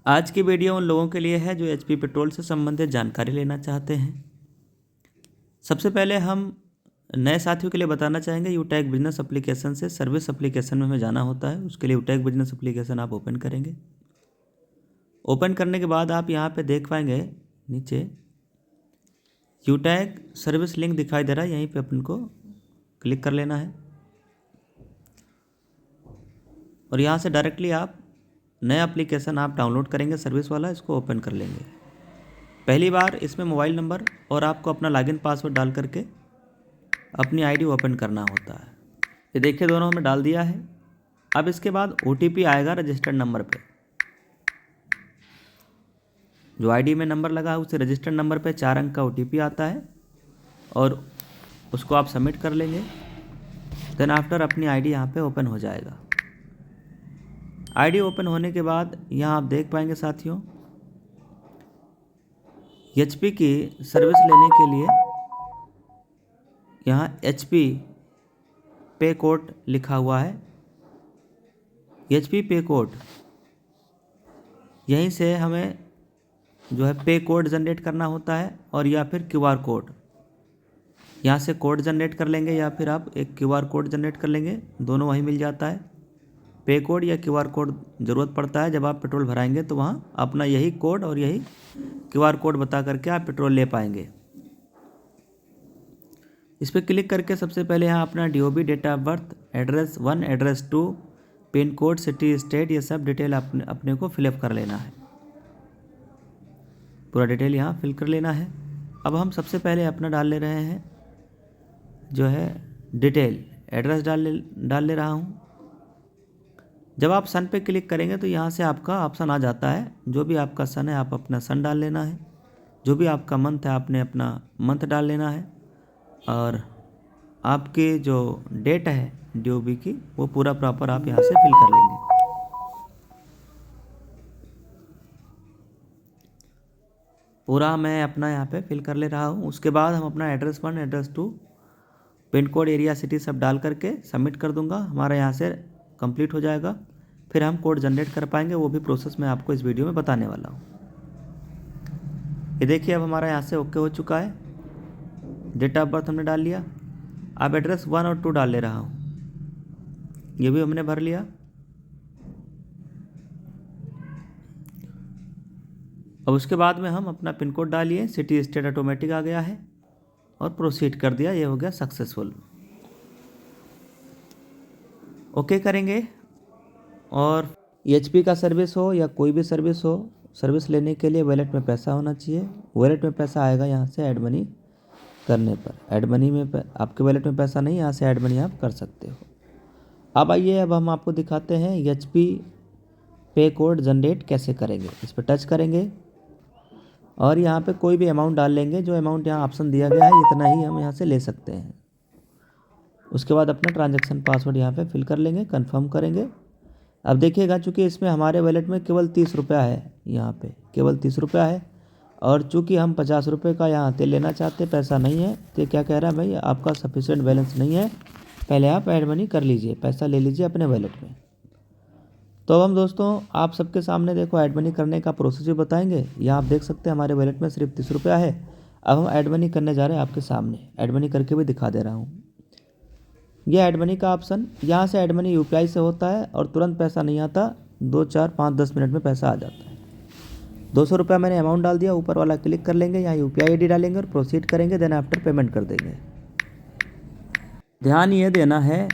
आज की वीडियो उन लोगों के लिए है जो एचपी पेट्रोल से संबंधित जानकारी लेना चाहते हैं। सबसे पहले हम नए साथियों के लिए बताना चाहेंगे, यूटैग बिजनेस एप्लीकेशन से सर्विस एप्लीकेशन में हमें जाना होता है। उसके लिए यूटैग बिजनेस एप्लीकेशन आप ओपन करेंगे। ओपन करने के बाद आप यहाँ पे देख पाएंगे नीचे यूटैग सर्विस लिंक दिखाई दे रहा है, यहीं पे अपन को क्लिक कर लेना है और यहाँ से डायरेक्टली आप नया एप्लीकेशन आप डाउनलोड करेंगे सर्विस वाला, इसको ओपन कर लेंगे। पहली बार इसमें मोबाइल नंबर और आपको अपना लॉगिन पासवर्ड डाल करके अपनी आईडी ओपन करना होता है। ये देखिए दोनों हमने डाल दिया है। अब इसके बाद ओटीपी आएगा रजिस्टर्ड नंबर पे। जो आईडी में नंबर लगा है उसे रजिस्टर्ड नंबर पे 4 अंक का ओटीपी आता है और उसको आप सबमिट कर लेंगे। देन आफ्टर अपनी आईडी यहाँ पे ओपन हो जाएगा। आईडी ओपन होने के बाद यहाँ आप देख पाएंगे साथियों, एचपी की सर्विस लेने के लिए यहाँ एचपी पे कोड लिखा हुआ है। एचपी पे कोड, यहीं से हमें जो है पे कोड जनरेट करना होता है और या फिर क्यूआर कोड। यहाँ से कोड जनरेट कर लेंगे या फिर आप एक क्यूआर कोड जनरेट कर लेंगे, दोनों वहीं मिल जाता है। पे कोड या क्यूआर कोड ज़रूरत पड़ता है जब आप पेट्रोल भराएंगे, तो वहाँ अपना यही कोड और यही क्यूआर कोड बता करके आप पेट्रोल ले पाएंगे। इस पर क्लिक करके सबसे पहले यहाँ अपना DOB, date of birth, address 1, address 2, pin code, city, state, ये सब डिटेल अपने को फिलअप कर लेना है। पूरा डिटेल यहाँ फिल कर लेना है। अब हम सबसे पहले अपना डाल ले रहे हैं जो है डिटेल, एड्रेस डाल ले रहा हूँ। जब आप सन पे क्लिक करेंगे तो यहाँ से आपका ऑप्शन आ जाता है, जो भी आपका सन है आप अपना सन डाल लेना है, जो भी आपका मंथ है आपने अपना मंथ डाल लेना है और आपकी जो डेट है डीओबी की वो पूरा प्रॉपर आप यहाँ से फिल कर लेंगे। पूरा मैं अपना यहाँ पे फिल कर ले रहा हूँ। उसके बाद हम अपना address 1, address 2, pin code, area, city सब डाल करके सबमिट कर दूंगा। हमारा यहाँ से कंप्लीट हो जाएगा। फिर हम कोड जनरेट कर पाएंगे, वो भी प्रोसेस मैं आपको इस वीडियो में बताने वाला हूँ। ये देखिए अब हमारा यहाँ से ओके हो चुका है। डेट ऑफ बर्थ हमने डाल लिया। अब एड्रेस 1 और 2 डाल ले रहा हूँ, ये भी हमने भर लिया। अब उसके बाद में हम अपना पिन कोड डालिए, सिटी, स्टेट ऑटोमेटिक आ गया है और प्रोसीड कर दिया। ये हो गया सक्सेसफुल। ओके करेंगे। और एचपी का सर्विस हो या कोई भी सर्विस हो, सर्विस लेने के लिए वॉलेट में पैसा होना चाहिए। वॉलेट में पैसा आएगा यहाँ से ऐड मनी करने पर। ऐड मनी में आपके वॉलेट में पैसा नहीं, यहाँ से ऐड मनी आप कर सकते हो। अब आइए, अब हम आपको दिखाते हैं एचपी पे कोड जनरेट कैसे करेंगे। इस पर टच करेंगे और यहाँ पे कोई भी अमाउंट डाल लेंगे। जो अमाउंट यहाँ ऑप्शन दिया गया है इतना ही हम यहाँ से ले सकते हैं। उसके बाद अपना ट्रांजैक्शन पासवर्ड यहाँ पे फिल कर लेंगे, कंफर्म करेंगे। अब देखिएगा चूँकि इसमें हमारे वॉलेट में केवल 30 रुपया है, यहाँ पे केवल 30 रुपया है और चूँकि हम 50 रुपये का यहाँ तेल लेना चाहते, पैसा नहीं है, तो क्या कह रहा है भाई आपका सफिशिएंट बैलेंस नहीं है, पहले आप ऐड मनी कर लीजिए, पैसा ले लीजिए अपने वॉलेट में। तो अब हम दोस्तों आप सबके सामने देखो ऐड मनी करने का प्रोसेस भी बताएंगे। यहाँ आप देख सकते हैं हमारे वॉलेट में सिर्फ 30 रुपया है। अब हम ऐड मनी करने जा रहे हैं आपके सामने, ऐड मनी करके भी दिखा दे रहा हूँ। ये ऐड मनी का ऑप्शन, यहाँ से ऐड मनी यूपीआई से होता है और तुरंत पैसा नहीं आता, 2, 4, 5, 10 मिनट में पैसा आ जाता है। 200 रुपया मैंने अमाउंट डाल दिया। ऊपर वाला क्लिक कर लेंगे, यहाँ यूपीआई आईडी डालेंगे और प्रोसीड करेंगे। देन आफ्टर पेमेंट कर देंगे। ध्यान ये देना है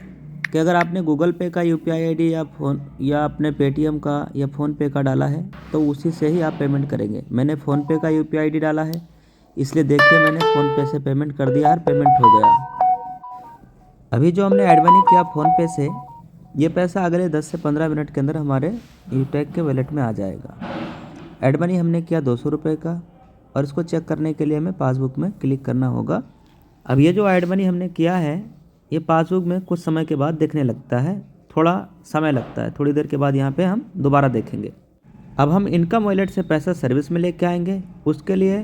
कि अगर आपने गूगल पे का यूपीआई आईडी या अपने पेटीएम का या फ़ोनपे का डाला है तो उसी से ही आप पेमेंट करेंगे। मैंने फ़ोनपे का यूपीआई आईडी डाला है, इसलिए देखिए मैंने फ़ोनपे से पेमेंट कर दिया और पेमेंट हो गया। अभी जो हमने ऐड मनी किया फ़ोनपे से, ये पैसा अगले 10 से 15 मिनट के अंदर हमारे यूटैग के वॉलेट में आ जाएगा। ऐड मनी हमने किया 200 रुपये का और इसको चेक करने के लिए हमें पासबुक में क्लिक करना होगा। अब ये जो ऐड मनी हमने किया है ये पासबुक में कुछ समय के बाद देखने लगता है, थोड़ा समय लगता है, थोड़ी देर के बाद यहाँ पे हम दोबारा देखेंगे। अब हम इनकम वॉलेट से पैसा सर्विस में लेके आएंगे। उसके लिए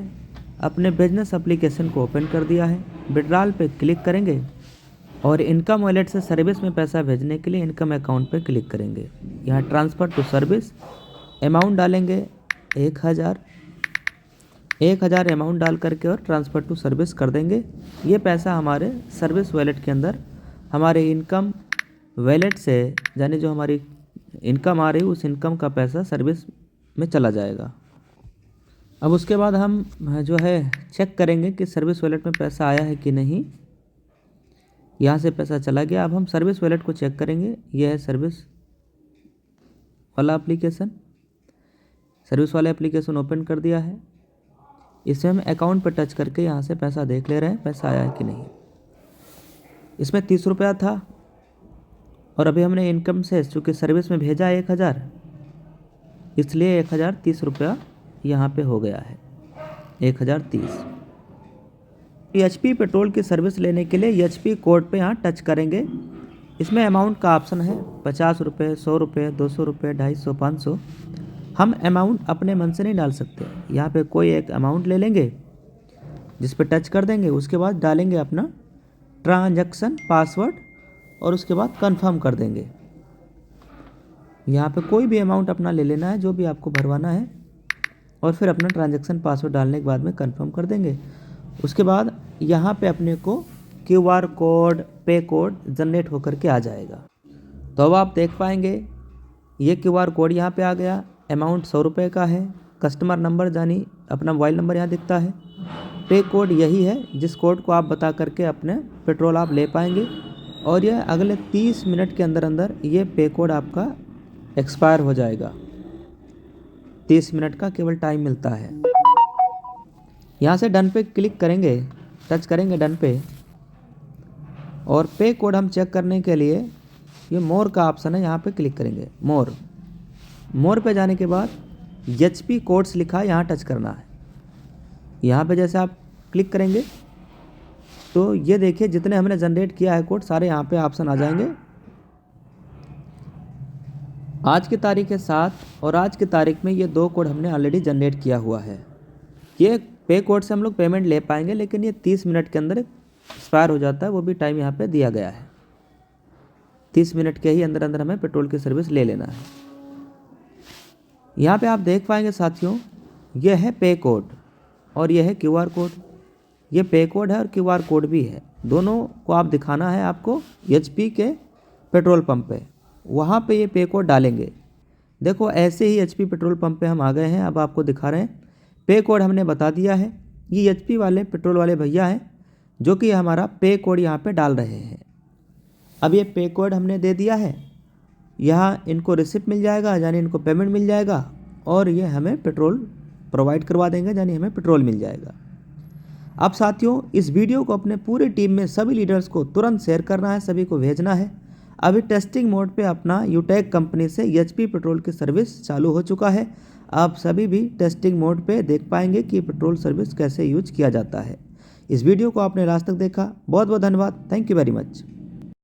अपने बिजनेस एप्लीकेशन को ओपन कर दिया है, विड्रॉल पे क्लिक करेंगे और इनकम वॉलेट से सर्विस में पैसा भेजने के लिए इनकम अकाउंट पे क्लिक करेंगे। यहाँ ट्रांसफ़र टू सर्विस, अमाउंट डालेंगे 1000 अमाउंट डाल करके और ट्रांसफ़र टू सर्विस कर देंगे। ये पैसा हमारे सर्विस वॉलेट के अंदर हमारे इनकम वॉलेट से, यानी जो हमारी इनकम आ रही है उस इनकम का पैसा सर्विस में चला जाएगा। अब उसके बाद हम जो है चेक करेंगे कि सर्विस वॉलेट में पैसा आया है कि नहीं। यहाँ से पैसा चला गया। अब हम सर्विस वॉलेट को चेक करेंगे। यह है सर्विस वाला एप्लीकेशन। सर्विस वाला एप्लीकेशन ओपन कर दिया है। इसमें हम अकाउंट पर टच करके यहाँ से पैसा देख ले रहे हैं, पैसा आया है कि नहीं। इसमें 30 रुपया था और अभी हमने इनकम से चूँकि सर्विस में भेजा है 1000, इसलिए 1030 रुपया यहाँ पे हो गया है, 1030। HP पेट्रोल की सर्विस लेने के लिए HP कोड पे यहाँ टच करेंगे। इसमें अमाउंट का ऑप्शन है 50 रुपये, 100 रुपये, 200 रुपये, 250, 500। हम अमाउंट अपने मन से नहीं डाल सकते। यहाँ पे कोई एक अमाउंट ले लेंगे, जिस पे टच कर देंगे, उसके बाद डालेंगे अपना ट्रांजैक्शन पासवर्ड और उसके बाद कंफर्म कर देंगे। यहाँ पे कोई भी अमाउंट अपना ले लेना है जो भी आपको भरवाना है और फिर अपना ट्रांजैक्शन पासवर्ड डालने के बाद में कंफर्म कर देंगे। उसके बाद यहाँ पे अपने को QR कोड, पे कोड जनरेट होकर के आ जाएगा। तो अब आप देख पाएंगे ये QR कोड यहाँ पे आ गया। अमाउंट 100 रुपये का है। कस्टमर नंबर यानी अपना मोबाइल नंबर यहाँ दिखता है। पे कोड यही है जिस कोड को आप बता करके अपने पेट्रोल आप ले पाएंगे और यह अगले 30 मिनट के अंदर अंदर ये पे कोड आपका एक्सपायर हो जाएगा। 30 मिनट का केवल टाइम मिलता है। यहाँ से डन पे क्लिक करेंगे, टच करेंगे डन पे, और पे कोड हम चेक करने के लिए ये मोर का ऑप्शन है, यहाँ पे क्लिक करेंगे। मोर पे जाने के बाद HP कोड्स लिखा है, यहाँ टच करना है। यहाँ पे जैसे आप क्लिक करेंगे तो ये देखिए जितने हमने जनरेट किया है कोड सारे यहाँ पे ऑप्शन आ जाएंगे। आज की तारीख है 7 और आज की तारीख में ये 2 कोड हमने ऑलरेडी जनरेट किया हुआ है। ये पे कोड से हम लोग पेमेंट ले पाएंगे, लेकिन ये 30 मिनट के अंदर एक्सपायर हो जाता है। वो भी टाइम यहाँ पे दिया गया है। 30 मिनट के ही अंदर अंदर हमें पेट्रोल की सर्विस ले लेना है। यहाँ पे आप देख पाएंगे साथियों, यह है पे कोड और यह है QR कोड। ये पे कोड है और QR कोड भी है। दोनों को आप दिखाना है आपको HP के पेट्रोल पंप पे, वहाँ पे ये पे कोड डालेंगे। देखो ऐसे ही HP पेट्रोल पंप पे हम आ गए हैं। अब आपको दिखा रहे हैं पे कोड हमने बता दिया है। ये HP वाले पेट्रोल वाले भैया हैं जो कि हमारा पे कोड यहाँ पे डाल रहे हैं। अब ये पे कोड हमने दे दिया है। यहाँ इनको रिसिप्ट मिल जाएगा, यानी इनको पेमेंट मिल जाएगा और ये हमें पेट्रोल प्रोवाइड करवा देंगे, यानी हमें पेट्रोल मिल जाएगा। अब साथियों इस वीडियो को अपने पूरी टीम में सभी लीडर्स को तुरंत शेयर करना है, सभी को भेजना है। अभी टेस्टिंग मोड पे अपना यूटेक कंपनी से HP पेट्रोल की सर्विस चालू हो चुका है। आप सभी भी टेस्टिंग मोड पे देख पाएंगे कि पेट्रोल सर्विस कैसे यूज किया जाता है। इस वीडियो को आपने लास्ट तक देखा, बहुत बहुत धन्यवाद। Thank you very much.